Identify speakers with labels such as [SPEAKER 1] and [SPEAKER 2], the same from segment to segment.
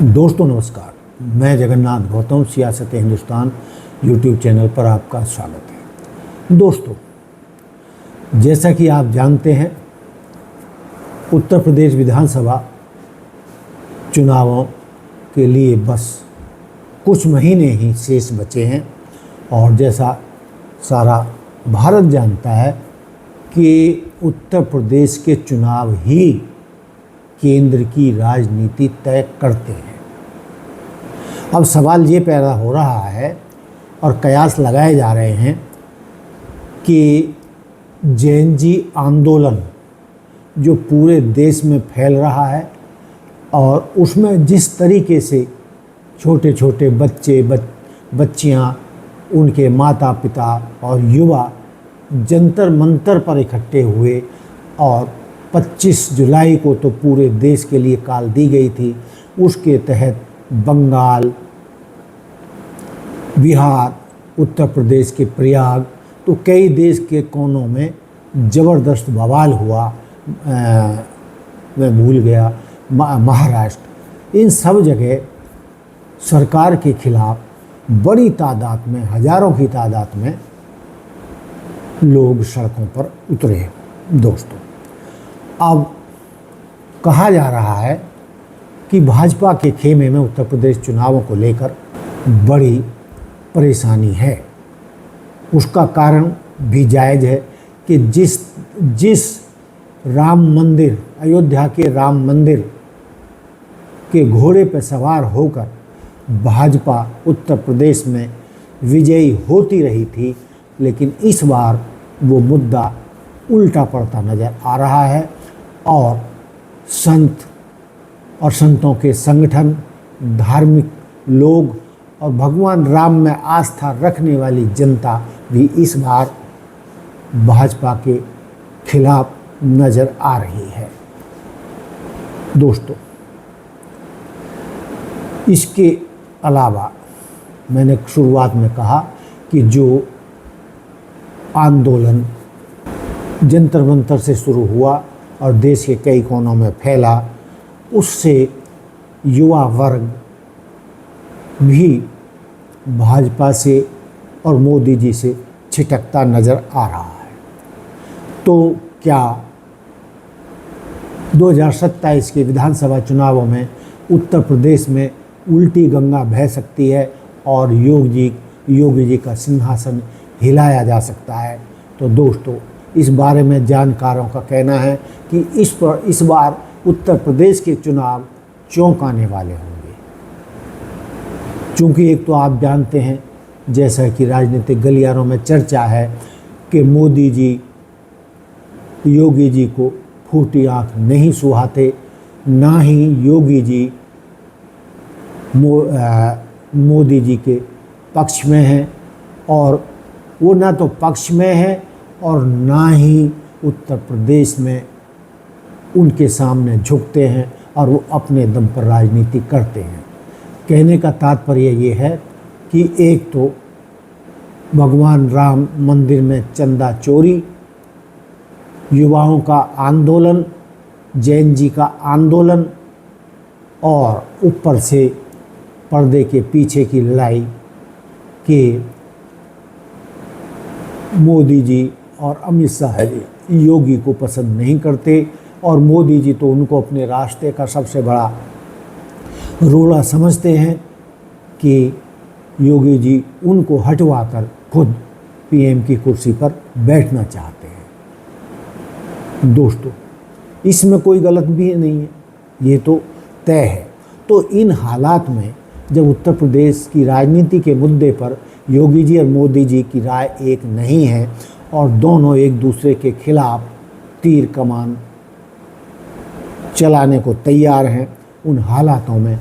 [SPEAKER 1] दोस्तों नमस्कार, मैं जगन्नाथ गौतम सियासत हिंदुस्तान यूट्यूब चैनल पर आपका स्वागत है। दोस्तों, जैसा कि आप जानते हैं, उत्तर प्रदेश विधानसभा चुनावों के लिए बस कुछ महीने ही शेष बचे हैं और जैसा सारा भारत जानता है कि उत्तर प्रदेश के चुनाव ही केंद्र की राजनीति तय करते हैं। अब सवाल ये पैदा हो रहा है और कयास लगाए जा रहे हैं कि जेएनजी आंदोलन जो पूरे देश में फैल रहा है और उसमें जिस तरीके से छोटे छोटे बच्चियां, उनके माता पिता और युवा जंतर मंतर पर इकट्ठे हुए और 25 जुलाई को तो पूरे देश के लिए काल दी गई थी। उसके तहत बंगाल, बिहार, उत्तर प्रदेश के प्रयाग, तो कई देश के कोनों में ज़बरदस्त बवाल हुआ। मैं भूल गया, महाराष्ट्र, इन सब जगह सरकार के खिलाफ बड़ी तादाद में, हज़ारों की तादाद में लोग सड़कों पर उतरे। दोस्तों, अब कहा जा रहा है कि भाजपा के खेमे में उत्तर प्रदेश चुनावों को लेकर बड़ी परेशानी है। उसका कारण भी जायज़ है कि जिस राम मंदिर, अयोध्या के राम मंदिर के घोड़े पर सवार होकर भाजपा उत्तर प्रदेश में विजयी होती रही थी, लेकिन इस बार वो मुद्दा उल्टा पड़ता नज़र आ रहा है और संत और संतों के संगठन, धार्मिक लोग और भगवान राम में आस्था रखने वाली जनता भी इस बार भाजपा के खिलाफ नज़र आ रही है। दोस्तों, इसके अलावा मैंने शुरुआत में कहा कि जो आंदोलन जंतर मंतर से शुरू हुआ और देश के कई कोनों में फैला, उससे युवा वर्ग भी भाजपा से और मोदी जी से छिटकता नज़र आ रहा है। तो क्या 2027 के विधानसभा चुनावों में उत्तर प्रदेश में उल्टी गंगा बह सकती है और योगी जी का सिंहासन हिलाया जा सकता है? तो दोस्तों, इस बारे में जानकारों का कहना है कि इस बार उत्तर प्रदेश के चुनाव चौंकाने वाले होंगे। चूँकि एक तो आप जानते हैं, जैसा कि राजनीतिक गलियारों में चर्चा है कि मोदी जी योगी जी को फूटी आँख नहीं सुहाते, ना ही योगी जी मोदी जी के पक्ष में हैं, और वो ना तो पक्ष में है और ना ही उत्तर प्रदेश में उनके सामने झुकते हैं और वो अपने दम पर राजनीति करते हैं। कहने का तात्पर्य ये है कि एक तो भगवान राम मंदिर में चंदा चोरी, युवाओं का आंदोलन, जैन जी का आंदोलन और ऊपर से पर्दे के पीछे की लड़ाई कि मोदी जी और अमित शाह योगी को पसंद नहीं करते और मोदी जी तो उनको अपने रास्ते का सबसे बड़ा रोड़ा समझते हैं कि योगी जी उनको हटवाकर खुद पीएम की कुर्सी पर बैठना चाहते हैं। दोस्तों, इसमें कोई गलत भी नहीं है, ये तो तय है। तो इन हालात में जब उत्तर प्रदेश की राजनीति के मुद्दे पर योगी जी और मोदी जी की राय एक नहीं है और दोनों एक दूसरे के खिलाफ तीर कमान चलाने को तैयार हैं, उन हालातों में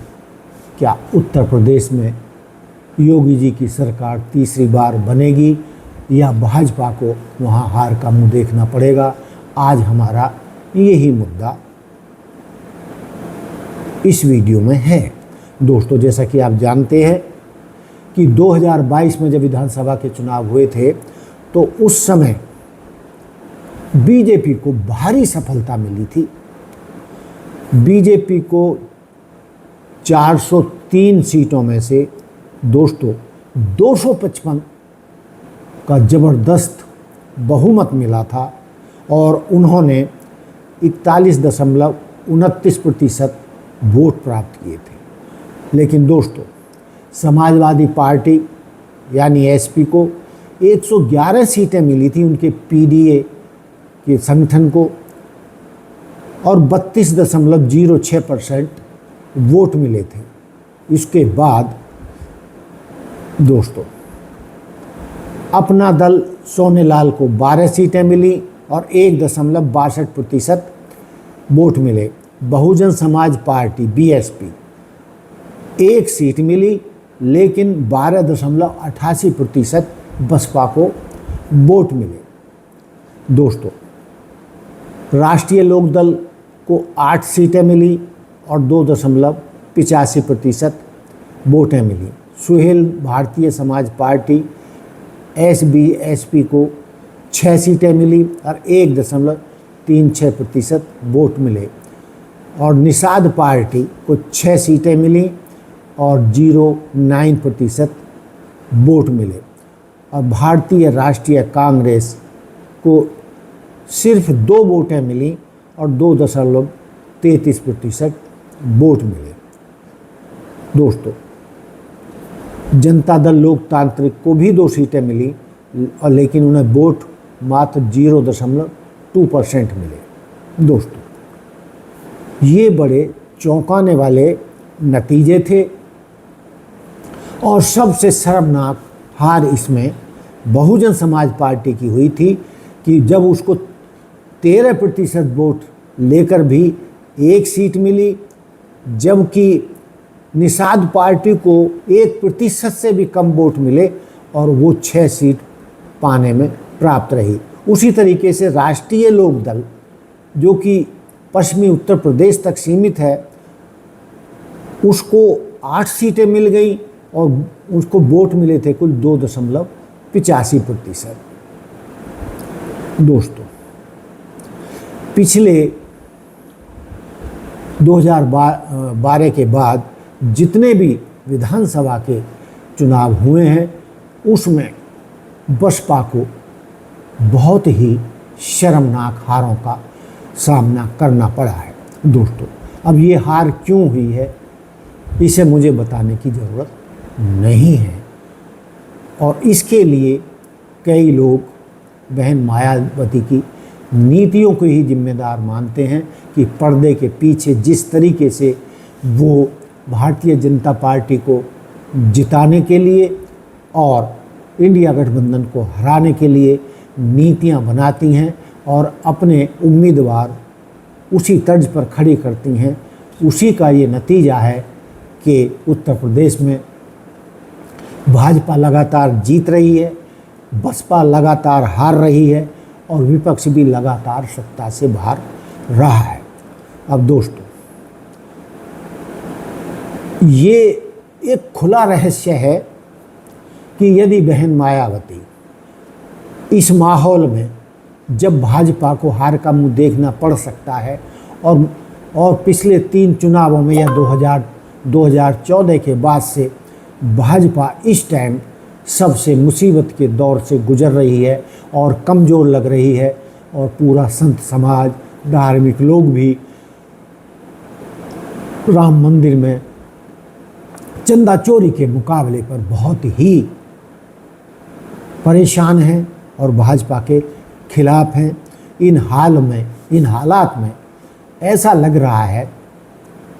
[SPEAKER 1] क्या उत्तर प्रदेश में योगी जी की सरकार तीसरी बार बनेगी या भाजपा को वहाँ हार का मुंह देखना पड़ेगा? आज हमारा यही मुद्दा इस वीडियो में है। दोस्तों, जैसा कि आप जानते हैं कि 2022 में जब विधानसभा के चुनाव हुए थे तो उस समय बीजेपी को भारी सफलता मिली थी। बीजेपी को 403 सीटों में से दोस्तों 255 का ज़बरदस्त बहुमत मिला था और उन्होंने 41.29% वोट प्राप्त किए थे। लेकिन दोस्तों समाजवादी पार्टी यानी एसपी को 111 सीटें मिली थी उनके पीडीए के संगठन को और 32.06% वोट मिले थे। इसके बाद दोस्तों अपना दल सोनेलाल को 12 सीटें मिली और 1.62% वोट मिले। Bahujan Samaj party BSP 1 seat मिली लेकिन 12.88% बसपा को वोट मिले। दोस्तों राष्ट्रीय लोकदल को 8 सीटें मिली और 2.85% वोटें मिली। सुहेल भारतीय समाज पार्टी एसबीएसपी को 6 सीटें मिली और 1.36% वोट मिले और निषाद पार्टी को 6 सीटें मिली और 0.9% वोट मिले और भारतीय राष्ट्रीय कांग्रेस को सिर्फ 2 वोटें मिली और 2.33% वोट मिले। दोस्तों जनता दल लोकतांत्रिक को भी 2 सीटें मिली और लेकिन उन्हें वोट मात्र 0.2% मिले। दोस्तों ये बड़े चौंकाने वाले नतीजे थे और सबसे शर्मनाक हार इसमें बहुजन समाज पार्टी की हुई थी कि जब उसको 13% वोट लेकर भी 1 सीट मिली, जबकि निषाद पार्टी को 1% से भी कम वोट मिले और वो 6 सीट पाने में प्राप्त रही। उसी तरीके से राष्ट्रीय लोकदल जो कि पश्चिमी उत्तर प्रदेश तक सीमित है उसको 8 सीटें मिल गई और उसको वोट मिले थे कुल 2.85%। दोस्तों पिछले 2012 के बाद जितने भी विधानसभा के चुनाव हुए हैं उसमें बसपा को बहुत ही शर्मनाक हारों का सामना करना पड़ा है। दोस्तों अब ये हार क्यों हुई है इसे मुझे बताने की ज़रूरत नहीं है और इसके लिए कई लोग बहन मायावती की नीतियों को ही जिम्मेदार मानते हैं कि पर्दे के पीछे जिस तरीके से वो भारतीय जनता पार्टी को जिताने के लिए और इंडिया गठबंधन को हराने के लिए नीतियां बनाती हैं और अपने उम्मीदवार उसी तर्ज पर खड़ी करती हैं, उसी का ये नतीजा है कि उत्तर प्रदेश में भाजपा लगातार जीत रही है, बसपा लगातार हार रही है और विपक्ष भी लगातार सत्ता से बाहर रहा है। अब दोस्तों ये एक खुला रहस्य है कि यदि बहन मायावती इस माहौल में जब भाजपा को हार का मुंह देखना पड़ सकता है और पिछले 3 चुनावों में या 2014 के बाद से भाजपा इस टाइम सबसे मुसीबत के दौर से गुजर रही है और कमज़ोर लग रही है और पूरा संत समाज, धार्मिक लोग भी राम मंदिर में चंदा चोरी के मुकाबले पर बहुत ही परेशान हैं और भाजपा के खिलाफ हैं। इन हालात में ऐसा लग रहा है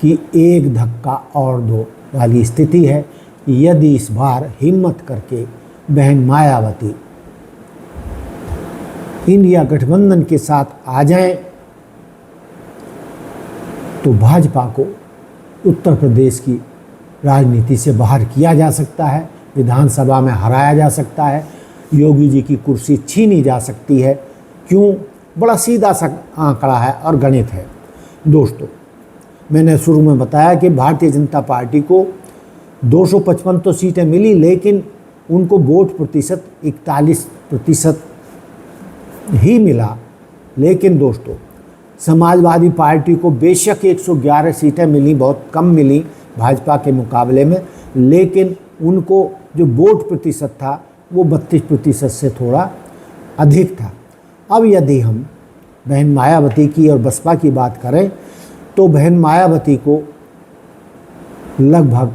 [SPEAKER 1] कि एक धक्का और दो वाली स्थिति है। यदि इस बार हिम्मत करके बहन मायावती इंडिया गठबंधन के साथ आ जाएं तो भाजपा को उत्तर प्रदेश की राजनीति से बाहर किया जा सकता है, विधानसभा में हराया जा सकता है, योगी जी की कुर्सी छीनी जा सकती है। क्यों? बड़ा सीधा सा आंकड़ा है और गणित है। दोस्तों मैंने शुरू में बताया कि भारतीय जनता पार्टी को 255 तो सीटें मिली लेकिन उनको वोट प्रतिशत 41% ही मिला। लेकिन दोस्तों समाजवादी पार्टी को बेशक 111 सीटें मिली, बहुत कम मिली, भाजपा के मुकाबले में, लेकिन उनको जो वोट प्रतिशत था वो 32% से थोड़ा अधिक था। अब यदि हम बहन मायावती की और बसपा की बात करें तो बहन मायावती को लगभग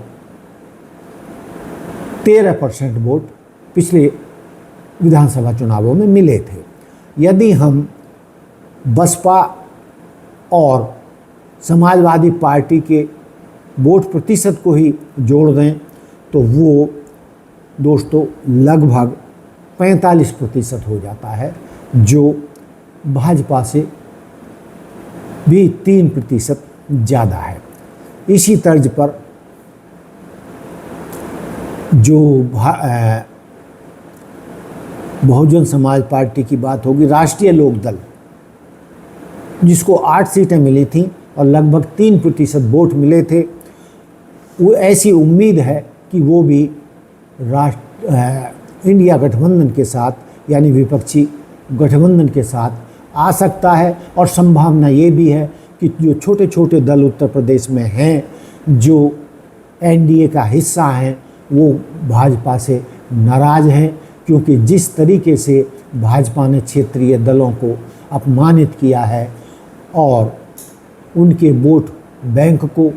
[SPEAKER 1] 13% वोट पिछले विधानसभा चुनावों में मिले थे। यदि हम बसपा और समाजवादी पार्टी के वोट प्रतिशत को ही जोड़ दें तो वो दोस्तों लगभग 45% हो जाता है, जो भाजपा से भी 3% ज़्यादा है। इसी तर्ज पर जो बहुजन समाज पार्टी की बात होगी, राष्ट्रीय लोकदल जिसको 8 सीटें मिली थीं और लगभग 3% वोट मिले थे, वो ऐसी उम्मीद है कि वो भी इंडिया गठबंधन के साथ यानी विपक्षी गठबंधन के साथ आ सकता है। और संभावना ये भी है कि जो छोटे छोटे दल उत्तर प्रदेश में हैं जो एनडीए का हिस्सा हैं वो भाजपा से नाराज़ हैं, क्योंकि जिस तरीके से भाजपा ने क्षेत्रीय दलों को अपमानित किया है और उनके वोट बैंक को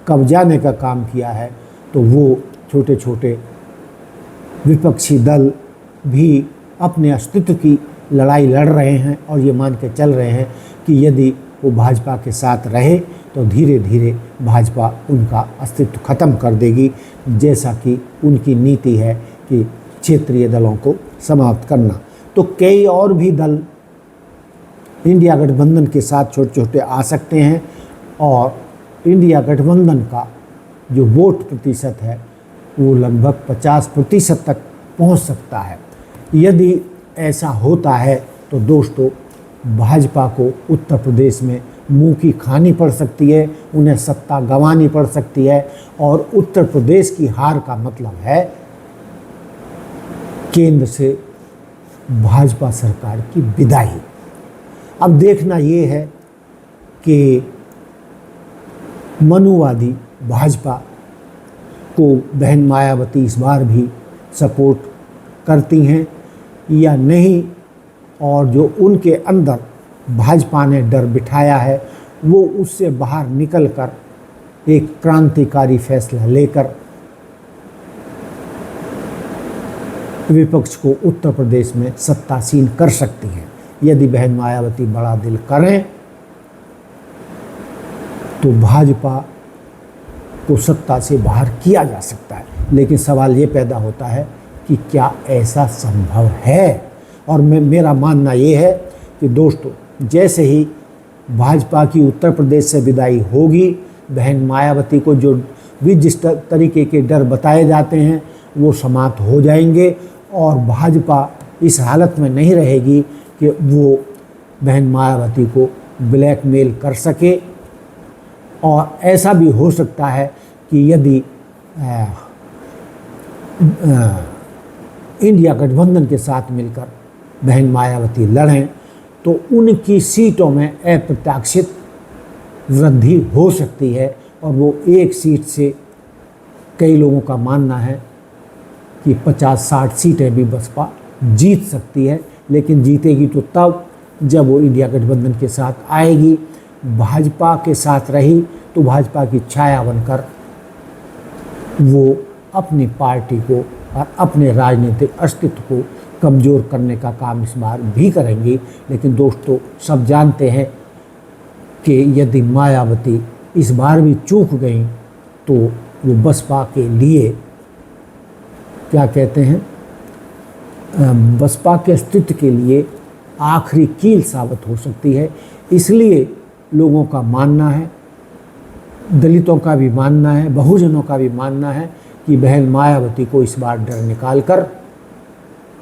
[SPEAKER 1] कब्जाने का काम किया है, तो वो छोटे छोटे विपक्षी दल भी अपने अस्तित्व की लड़ाई लड़ रहे हैं और ये मान के चल रहे हैं कि यदि वो भाजपा के साथ रहे तो धीरे धीरे भाजपा उनका अस्तित्व ख़त्म कर देगी, जैसा कि उनकी नीति है कि क्षेत्रीय दलों को समाप्त करना। तो कई और भी दल इंडिया गठबंधन के साथ छोटे छोटे आ सकते हैं और इंडिया गठबंधन का जो वोट प्रतिशत है वो लगभग 50% तक पहुंच सकता है। यदि ऐसा होता है तो दोस्तों भाजपा को उत्तर प्रदेश में मुंह की खानी पड़ सकती है, उन्हें सत्ता गंवानी पड़ सकती है और उत्तर प्रदेश की हार का मतलब है केंद्र से भाजपा सरकार की विदाई। अब देखना ये है कि मनुवादी भाजपा को बहन मायावती इस बार भी सपोर्ट करती हैं या नहीं, और जो उनके अंदर भाजपा ने डर बिठाया है वो उससे बाहर निकलकर एक क्रांतिकारी फैसला लेकर विपक्ष को उत्तर प्रदेश में सत्तासीन कर सकती हैं। यदि बहन मायावती बड़ा दिल करें तो भाजपा को सत्ता से बाहर किया जा सकता है, लेकिन सवाल ये पैदा होता है कि क्या ऐसा संभव है। और मेरा मानना ये है कि दोस्तों जैसे ही भाजपा की उत्तर प्रदेश से विदाई होगी, बहन मायावती को जो भी जिस तरीके के डर बताए जाते हैं वो समाप्त हो जाएंगे और भाजपा इस हालत में नहीं रहेगी कि वो बहन मायावती को ब्लैकमेल कर सके। और ऐसा भी हो सकता है कि यदि इंडिया गठबंधन के साथ मिलकर बहन मायावती लड़ें तो उनकी सीटों में अप्रत्याशित वृद्धि हो सकती है और वो एक सीट से कई लोगों का मानना है कि 50-60 सीटें भी बसपा जीत सकती है, लेकिन जीतेगी तो तब जब वो इंडिया गठबंधन के साथ आएगी। भाजपा के साथ रही तो भाजपा की छाया बनकर वो अपनी पार्टी को और अपने राजनीतिक अस्तित्व को कमज़ोर करने का काम इस बार भी करेंगी। लेकिन दोस्तों सब जानते हैं कि यदि मायावती इस बार भी चूक गई तो वो बसपा के लिए क्या कहते हैं, बसपा के अस्तित्व के लिए आखिरी कील साबित हो सकती है। इसलिए लोगों का मानना है, दलितों का भी मानना है, बहुजनों का भी मानना है कि बहन मायावती को इस बार डर निकालकर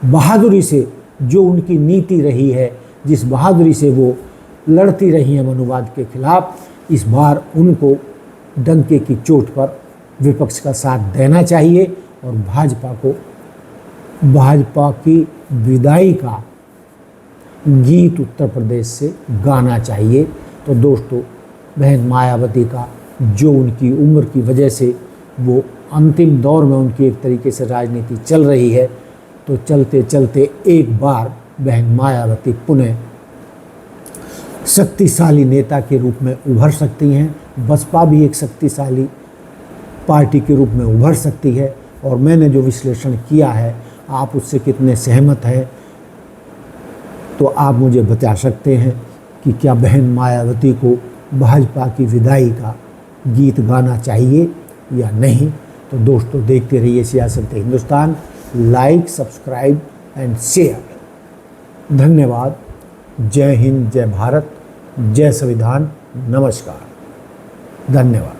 [SPEAKER 1] बहादुरी से जो उनकी नीति रही है, जिस बहादुरी से वो लड़ती रही हैं मनुवाद के खिलाफ, इस बार उनको डंके की चोट पर विपक्ष का साथ देना चाहिए और भाजपा की विदाई का गीत उत्तर प्रदेश से गाना चाहिए। तो दोस्तों बहन मायावती का जो उनकी उम्र की वजह से वो अंतिम दौर में उनकी एक तरीके से राजनीति चल रही है, तो चलते चलते एक बार बहन मायावती पुनः शक्तिशाली नेता के रूप में उभर सकती हैं। बसपा भी एक शक्तिशाली पार्टी के रूप में उभर सकती है। और मैंने जो विश्लेषण किया है, आप उससे कितने सहमत हैं तो आप मुझे बता सकते हैं कि क्या बहन मायावती को भाजपा की विदाई का गीत गाना चाहिए या नहीं। तो दोस्तों, देखते रहिए सियासत Hindustan. Like, subscribe and share. धन्यवाद। जय हिंद, जय भारत, जय संविधान। नमस्कार, धन्यवाद।